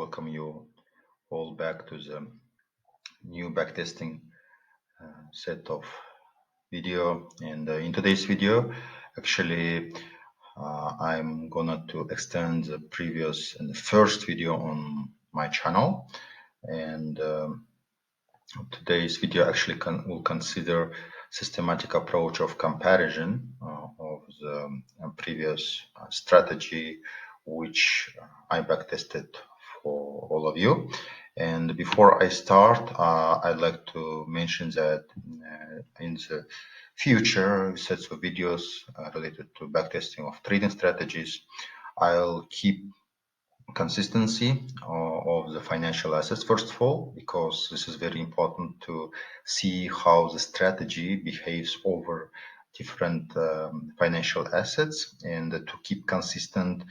welcome you all back to the new backtesting set of video. And in today's video, actually, I'm gonna to extend the previous and the first video on my channel. And today's video actually will consider systematic approach of comparison of the previous strategy, which I backtested for all of you. And before I start, I'd like to mention that in the future sets of videos related to backtesting of trading strategies, I'll keep consistency of the financial assets first of all, because this is very important to see how the strategy behaves over different financial assets, and to keep consistent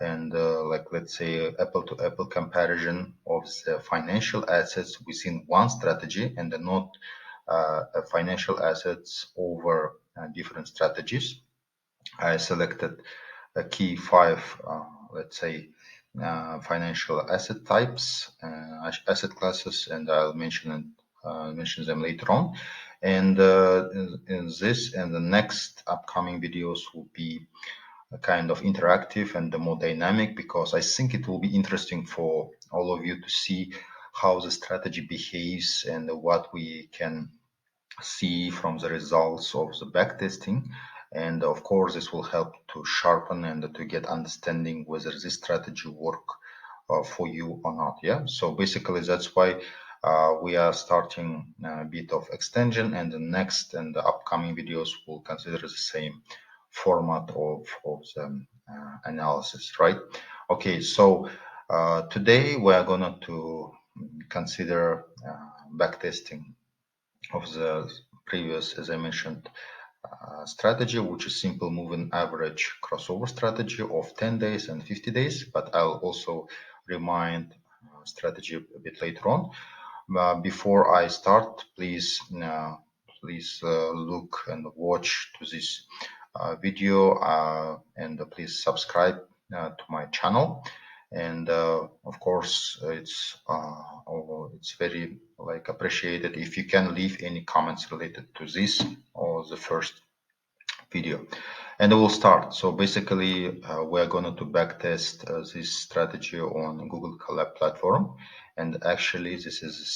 and like, let's say, apple to apple comparison of the financial assets within one strategy, and not financial assets over different strategies. I selected a key 5 let's say financial asset types, asset classes, and I'll mention them later on. And in this and the next upcoming videos will be a kind of interactive and more dynamic, because I think it will be interesting for all of you to see how the strategy behaves and what we can see from the results of the backtesting. And of course, this will help to sharpen and to get understanding whether this strategy work for you or not. Yeah. So basically, that's why we are starting a bit of extension, and the next and the upcoming videos will consider the same format of the analysis, right? Okay. So today we are going to consider backtesting of the previous, as I mentioned, strategy, which is simple moving average crossover strategy of 10 days and 50 days. But I'll also remind strategy a bit later on. Before I start, please look and watch to this video, and please subscribe to my channel. And of course, it's very appreciated if you can leave any comments related to this or the first video. And we'll start. So basically, we're going to backtest this strategy on Google Colab platform. And actually, this is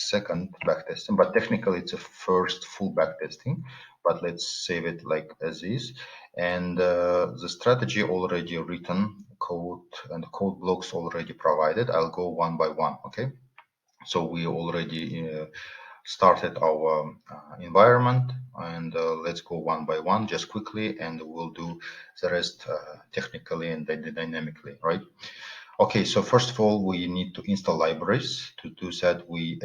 second backtesting, but technically it's a first full backtesting. But let's save it like as is. And the strategy already written, code and code blocks already provided. I'll go one by one. Okay. So we already started our environment, and let's go one by one just quickly, and we'll do the rest technically and dynamically, right? Okay, so first of all, we need to install libraries. To do that, we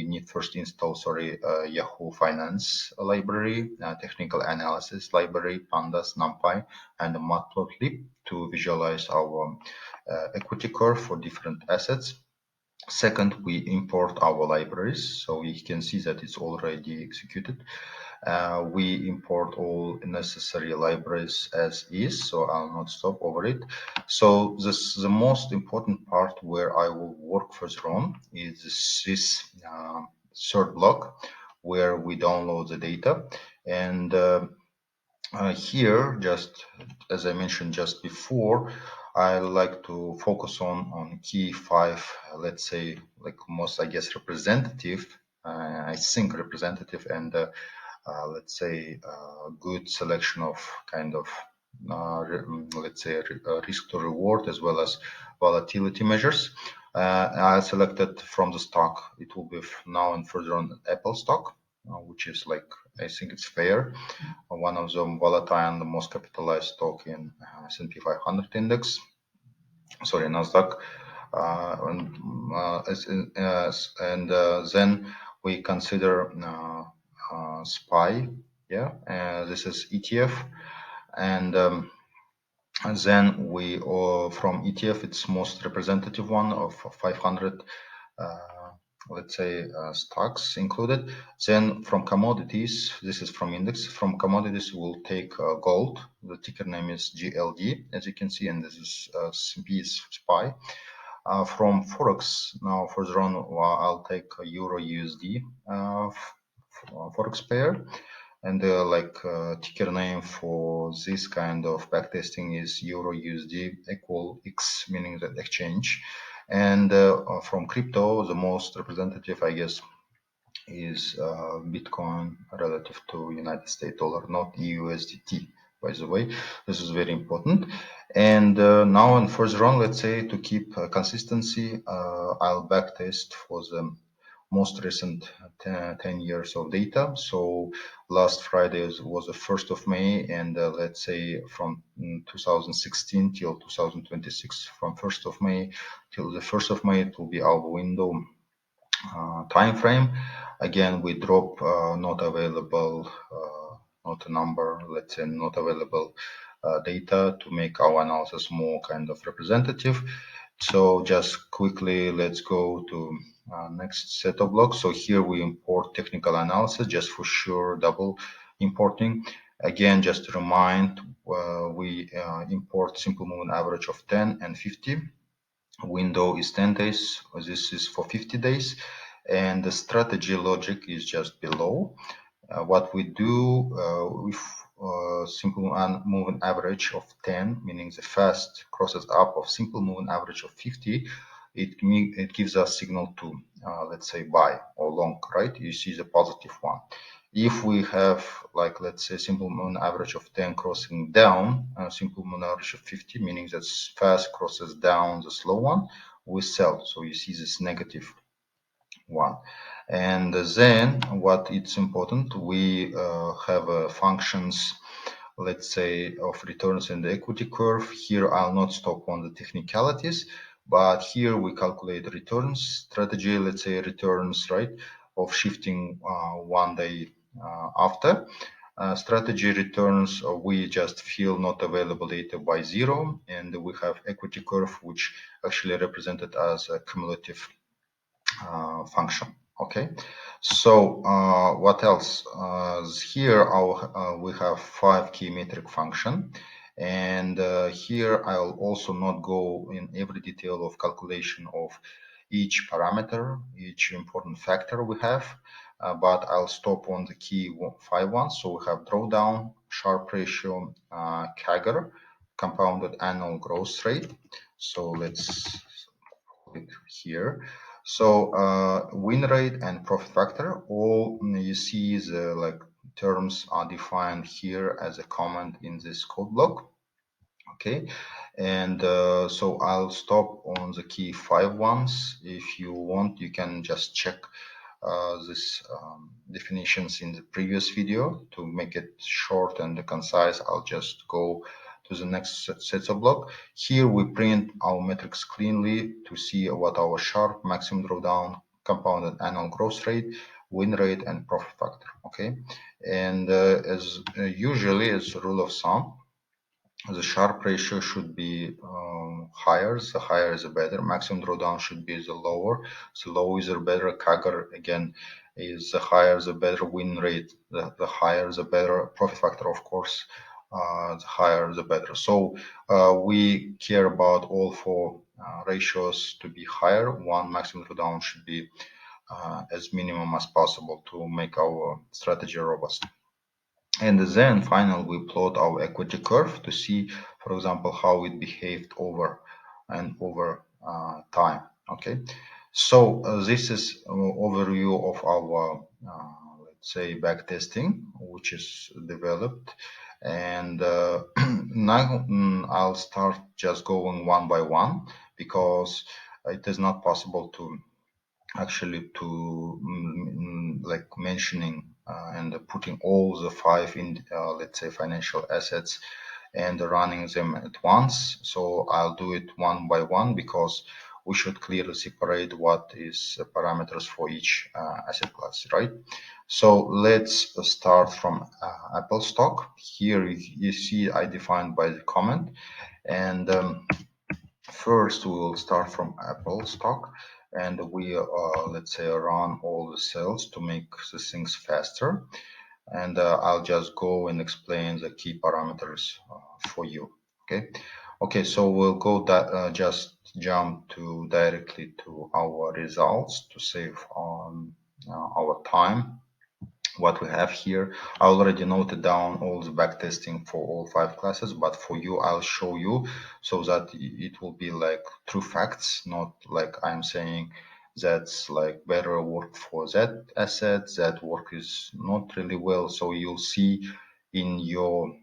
need first install, YFinance library, technical analysis library, Pandas, NumPy, and Matplotlib to visualize our equity curve for different assets. Second, we import our libraries, so you can see that it's already executed. We import all necessary libraries as is, so I'll not stop over it. So this the most important part where I will work further on is this third block where we download the data. And here, just as I mentioned just before, I like to focus on key 5, let's say, like most, I guess, representative, representative and let's say good selection of kind of let's say risk to reward as well as volatility measures. I selected from the stock. It will be now and further on Apple stock, which is like, I think it's fair, one of the volatile and the most capitalized stock in S&P 500 index, sorry, Nasdaq. Then we consider SPY, yeah, this is ETF, and then we from ETF, it's most representative one of 500 let's say stocks included. Then from commodities, this is from index. From commodities, we'll take gold. The ticker name is GLD, as you can see, and this is S&P SPY. From Forex, now further on, I'll take a Euro USD Forex pair. And ticker name for this kind of backtesting is Euro USD equal X, meaning that exchange. And from crypto, the most representative, I guess, is Bitcoin relative to United States dollar, not USDT, by the way. This is very important. And now and further on, let's say to keep consistency, I'll backtest for the most recent 10 years of data. So last Friday was the 1st of May, and let's say from 2016 till 2026, from 1st of May till the 1st of May, it will be our window time frame. Again, we drop not available, not a number, let's say not available data to make our analysis more kind of representative. So just quickly, let's go to next set of blocks. So here we import technical analysis, just for sure, double importing. Again, just to remind, we import simple moving average of 10 and 50. Window is 10 days. This is for 50 days. And the strategy logic is just below. What we do with simple moving average of 10, meaning the fast crosses up of simple moving average of 50, it gives us signal to, let's say, buy or long, right? You see the positive one. If we have, like, let's say, simple moving average of 10 crossing down, simple moving average of 50, meaning that fast crosses down the slow one, we sell. So you see this negative one. And then what it's important, we have functions, let's say, of returns in the equity curve. Here I'll not stop on the technicalities, but here we calculate returns strategy, let's say returns, right, of shifting one day after. Strategy returns, we just fill not available data by 0, and we have equity curve, which actually represented as a cumulative function. Okay, so what else? Here we have 5 key metric function, and here I'll also not go in every detail of calculation of each parameter, each important factor we have, but I'll stop on the key 5 ones. So we have drawdown, Sharpe ratio, CAGR, compounded annual growth rate. So let's put it here. So win rate and profit factor, all you see the terms are defined here as a comment in this code block. Okay, and so I'll stop on the key 5 ones. If you want, you can just check these definitions in the previous video. To make it short and concise, I'll just go to the next set of block. Here we print our metrics cleanly to see what our Sharpe, maximum drawdown, compounded annual growth rate, win rate, and profit factor. Okay, and as usually as a rule of thumb, the Sharpe ratio should be higher. The higher the better. Maximum drawdown should be the lower. The lower is the better. CAGR again is the higher the better. Win rate, the higher the better. Profit factor, of course, the higher the better. So we care about all 4 ratios to be higher. One maximum drawdown should be as minimum as possible to make our strategy robust. And then finally, we plot our equity curve to see, for example, how it behaved over time. Okay, so this is an overview of our, let's say, backtesting, which is developed. And now I'll start just going one by one, because it is not possible to actually like mentioning and putting all the 5 in let's say financial assets and running them at once. So I'll do it one by one, because we should clearly separate what is parameters for each asset class, right? So let's start from Apple stock. Here you see I defined by the comment, and first we will start from Apple stock, and we let's say run all the cells to make the things faster. And I'll just go and explain the key parameters for you. Okay, Okay, so we'll go that just jump to directly to our results to save on our time. What we have here, I already noted down all the backtesting for all 5 classes, but for you, I'll show you so that it will be like true facts, not like I'm saying that's like better work for that asset, that work is not really well. So you'll see in your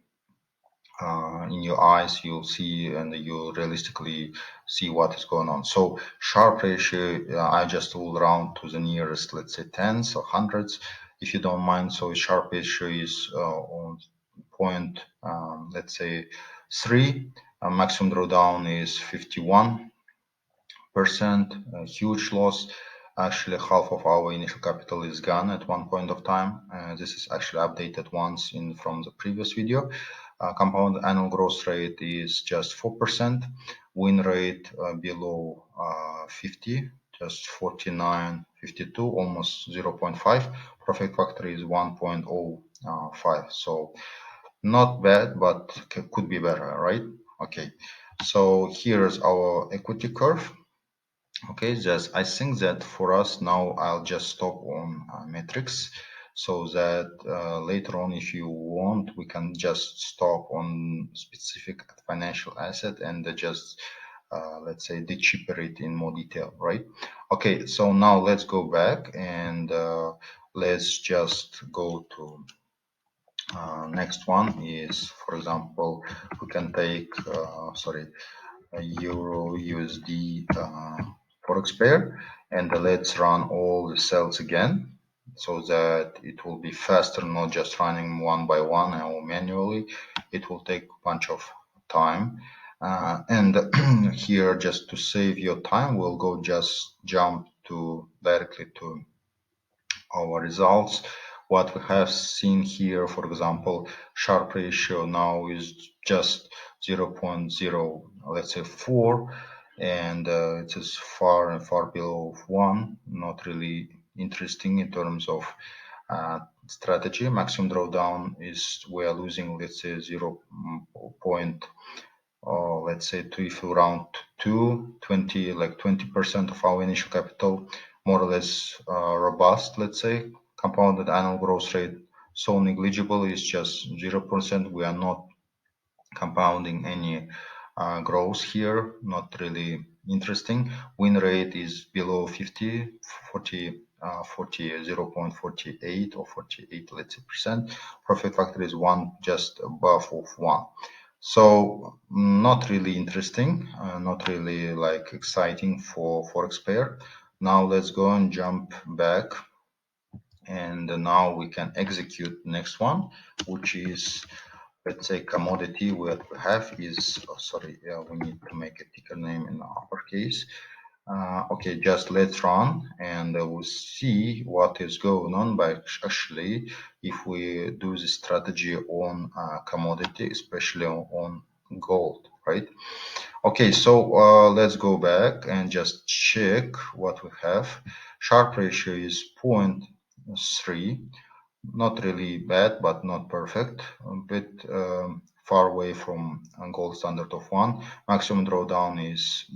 eyes, you'll see and you realistically see what is going on. So Sharpe ratio, I just will round to the nearest, let's say tens or hundreds, if you don't mind. So Sharpe ratio is on point, let's say 3. Maximum drawdown is 51%, a huge loss. Actually, half of our initial capital is gone at one point of time. This is actually updated once in from the previous video. Compound annual growth rate is just 4%. Win rate below 50, just 49, 52, almost 0.5. Profit factor is 1.05. So not bad, but could be better, right? Okay. So here's our equity curve. Okay, just I think that for us now, I'll just stop on metrics so that later on, if you want, we can just stop on specific financial asset and just let's say decheaper it in more detail, right? Okay, so now let's go back and let's just go to next one is, for example, we can take sorry, Euro USD Forex pair, and let's run all the cells again so that it will be faster, not just running one by one or manually. It will take a bunch of time. And here, just to save your time, we'll go just jump to directly to our results. What we have seen here, for example, Sharpe ratio now is just 0.0, let's say 4, and it is far and far below 1. Not really interesting in terms of strategy. Maximum drawdown is we are losing, let's say 0. Let's say to if you round to 20, like 20% of our initial capital, more or less robust, let's say. Compounded annual growth rate so negligible is just 0%. We are not compounding any growth here, not really interesting. Win rate is below 50, 40, 0.48 or 48, let's say percent. Profit factor is 1, just above of 1. So not really interesting, not really like exciting for Forex pair. Now let's go and jump back, and now we can execute next one, which is, let's say, commodity. What we have is, sorry, we need to make a ticker name in uppercase. Okay, just let's run and we'll see what is going on. But actually, if we do the strategy on commodity, especially on gold, right? Okay, so let's go back and just check what we have. Sharpe ratio is 0.3. Not really bad, but not perfect. A bit far away from a gold standard of 1. Maximum drawdown is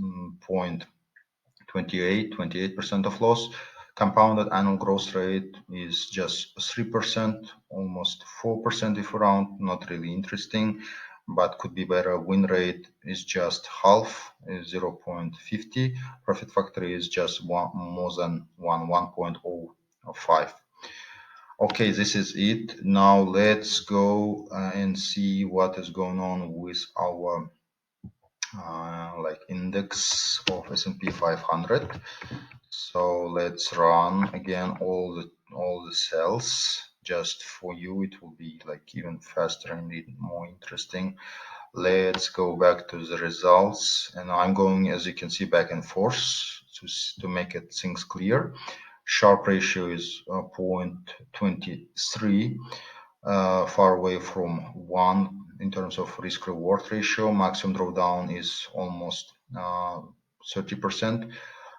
28% of loss. Compounded annual growth rate is just 3%, almost 4% if around. Not really interesting, but could be better. Win rate is just half, 0.50. Profit factor is just more than 1.05. Okay, this is it. Now let's go and see what is going on with our like index of S&P 500. So let's run again all the cells. Just for you, it will be like even faster and more interesting. Let's go back to the results, and I'm going, as you can see, back and forth to make it things clear. Sharpe ratio is 0.23, far away from 1 in terms of risk reward ratio. Maximum drawdown is almost 30%.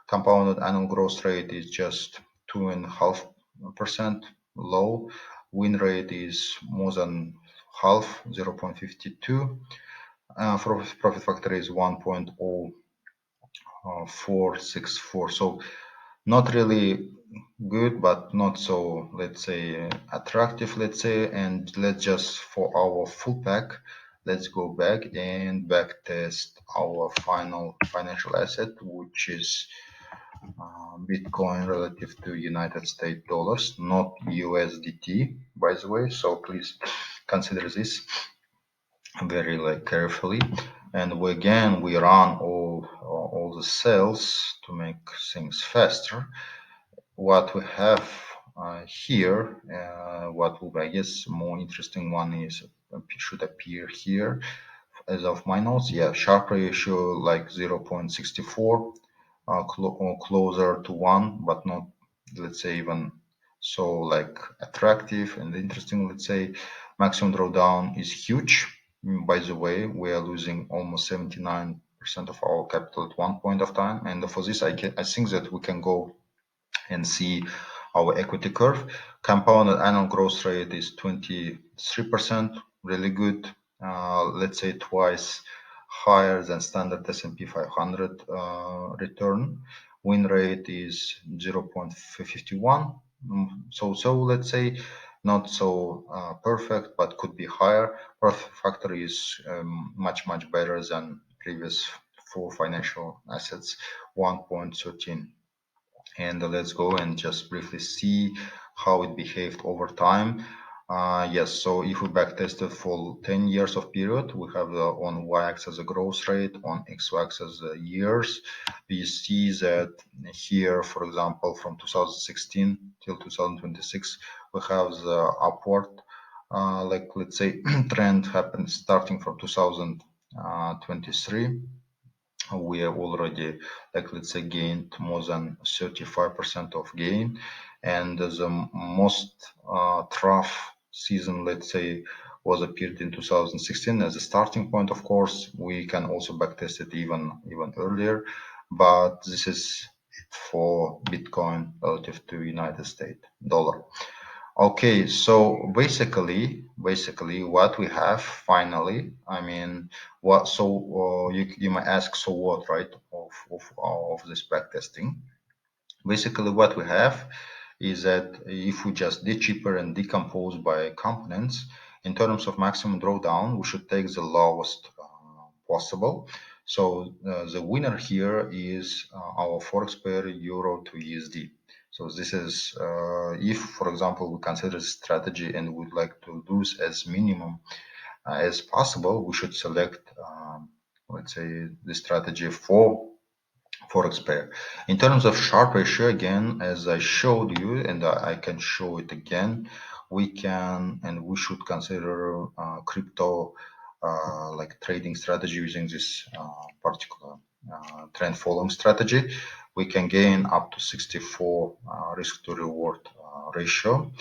Compounded annual growth rate is just 2.5% low. Win rate is more than half, 0.52. profit factor is 1.0464. So not really good, but not so, let's say, attractive, let's say. And let's just, for our full pack, let's go back and back test our final financial asset, which is Bitcoin relative to United States dollars, not USDT, by the way. So please consider this very carefully. And we run all the cells to make things faster. What we have here, what will be, I guess, more interesting one is should appear here as of my notes. Yeah, Sharpe ratio like 0.64, closer to 1, but not, let's say, even so attractive and interesting. Let's say maximum drawdown is huge. By the way, we are losing almost 79% of our capital at one point of time, and for this I think that we can go and see our equity curve. Compounded annual growth rate is 23%, really good. Let's say twice higher than standard S&P 500 return. Win rate is 0.51. So let's say not so perfect, but could be higher. Profit factor is much better than previous four financial assets, 1.13. And let's go and just briefly see how it behaved over time. Yes, so if we backtested for 10 years of period, we have on y-axis a growth rate, on x-axis years. We see that here, for example, from 2016 till 2026, we have the upward, let's say, trend happened starting from 2023. We have already, let's say, gained more than 35% of gain, and the most trough season, let's say, was appeared in 2016 as a starting point. Of course, we can also backtest it even earlier, but this is it for Bitcoin relative to United States dollar. Okay, so basically what we have finally, I mean, what, so you might ask, so what, right, of this backtesting? Basically what we have is that if we just did cheaper and decompose by components, in terms of maximum drawdown, we should take the lowest possible. So the winner here is our Forex pair Euro to USD. So this is, if, for example, we consider this strategy and would like to lose as minimum as possible, we should select, let's say, the strategy for Forex pair. In terms of Sharpe ratio, again, as I showed you, and I can show it again, we can and we should consider crypto trading strategy using this particular trend following strategy. We can gain up to 64 risk to reward ratio,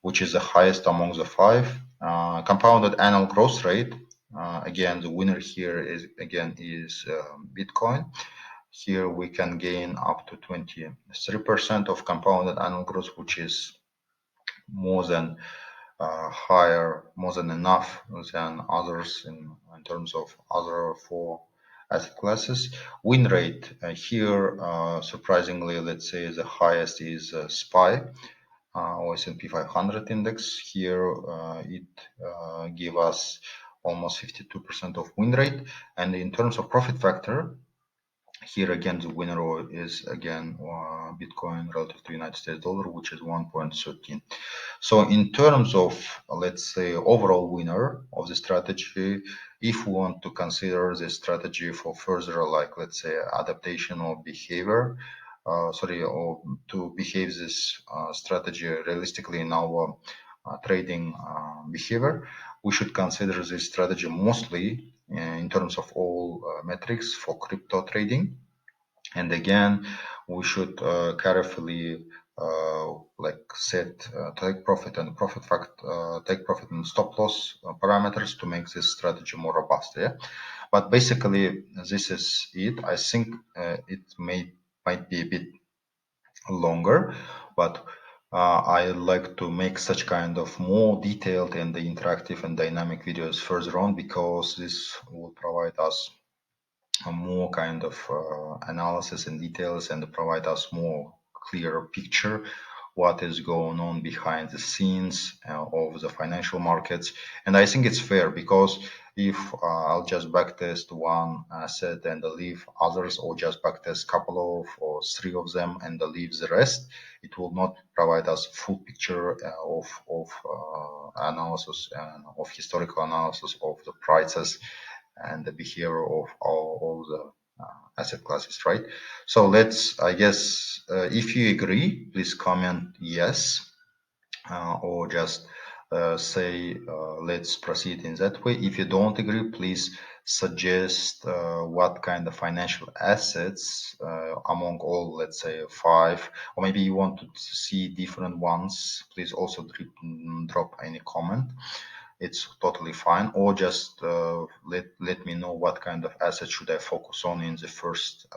which is the highest among the five. Compounded annual growth rate, again, the winner here is Bitcoin. Here we can gain up to 23% of compounded annual growth, which is more than more than enough than others in terms of other four asset classes. Win rate here, surprisingly, let's say the highest is SPY or S&P 500 index. Here it gave us almost 52% of win rate. And in terms of profit factor, here again, the winner is again Bitcoin relative to United States dollar, which is 1.13. So in terms of, let's say, overall winner of the strategy, if we want to consider the strategy for further, let's say, adaptation or behavior, or to behave this strategy realistically in our trading behavior, we should consider this strategy mostly in terms of all metrics for crypto trading. And again, we should carefully set take profit and take profit and stop loss parameters to make this strategy more robust. Yeah, but basically this is it. I think it might be a bit longer, but I like to make such kind of more detailed and interactive and dynamic videos further on, because this will provide us a more kind of analysis and details, and provide us more clearer picture what is going on behind the scenes of the financial markets. And I think it's fair, because if I'll just backtest one asset and leave others, or just backtest couple of or three of them and leave the rest, it will not provide us full picture of analysis and of historical analysis of the prices and the behavior of all the asset classes, right? So let's, I guess, if you agree, please comment yes, or just say let's proceed in that way. If you don't agree, please suggest what kind of financial assets among all, let's say, five, or maybe you want to see different ones. Please also drop any comment. It's totally fine. Or just let me know what kind of asset should I focus on in the first,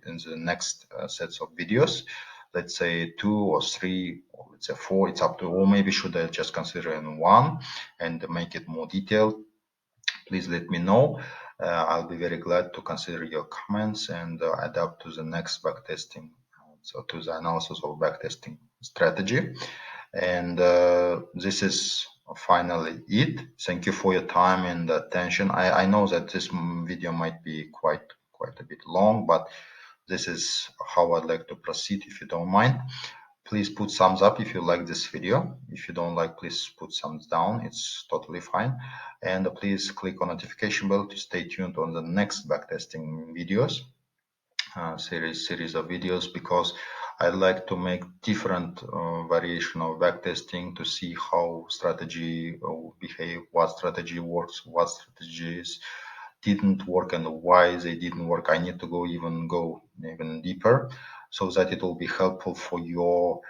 in the next sets of videos. Let's say 2 or 3, or let's say 4, it's up to, or maybe should I just consider in one and make it more detailed. Please let me know. I'll be very glad to consider your comments and adapt to the next backtesting, so to the analysis of backtesting strategy. And this is finally it. Thank you for your time and attention. I know that this video might be quite a bit long, but this is how I'd like to proceed. If you don't mind, please put thumbs up if you like this video. If you don't like, please put thumbs down. It's totally fine. And please click on notification bell to stay tuned on the next backtesting videos. Series of videos, because I like to make different variation of backtesting to see how strategy behave, what strategy works, what strategies didn't work, and why they didn't work. I need to go even deeper, so that it will be helpful for your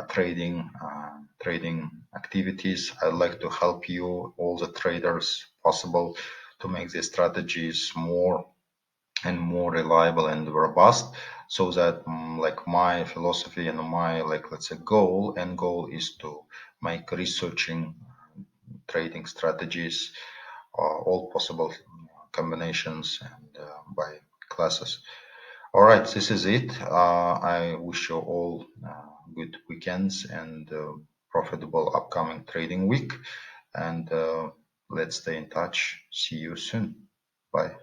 trading activities. I'd like to help you, all the traders possible, to make these strategies more and more reliable and robust, so that like my philosophy and my, like, let's say, goal is to make researching trading strategies all possible combinations and by classes. All right, this is it. I wish you all good weekends and profitable upcoming trading week, and let's stay in touch. See you soon. Bye.